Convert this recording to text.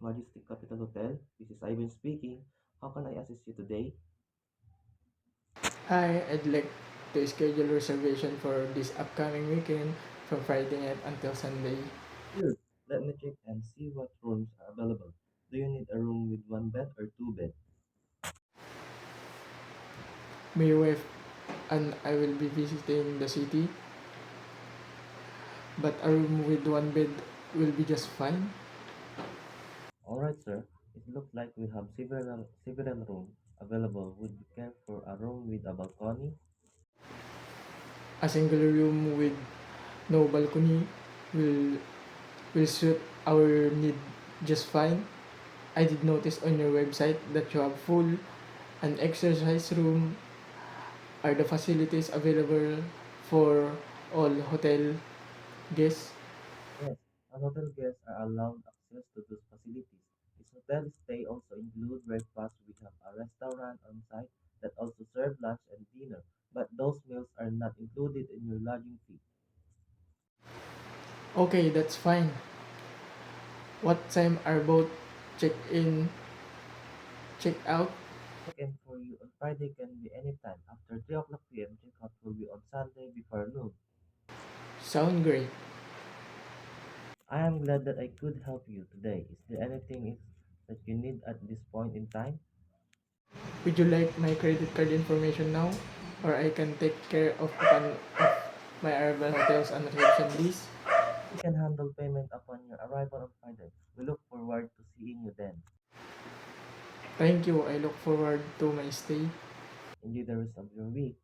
Majestic Capital Hotel. This is Ivan speaking. How can I assist you today? Hi, I'd like to schedule reservation for this upcoming weekend from Friday night until Sunday. Sure. Let me check and see what rooms are available. Do you need a room with one bed or two beds? My wife and I will be visiting the city, but a room with one bed will be just fine. Alright, sir. It looks like we have several rooms available. Would you care for a room with a balcony? A single room with no balcony will will suit our need just fine. I did notice on your website that you have full an exercise room. Are the facilities available for all hotel guests? Yes. Our hotel guests are allowed access to those facilities. This hotel stay also include breakfast. We have a restaurant on site that also serve lunch and dinner, but those meals are not included in your lodging fee. Okay, that's fine. What time are both check in, check out? Check-in for you on Friday can be anytime after 3 o'clock p.m. Check-out will be on Sunday before noon. Sound great. I am glad that I could help you today. Is there anything that you need at this point in time? Would you like my credit card information now? Or I can take care of my arrival hotels and reception list? We can handle payment upon your arrival on Friday. We look forward to seeing you then. Thank you. I look forward to my stay. Enjoy the rest of your week.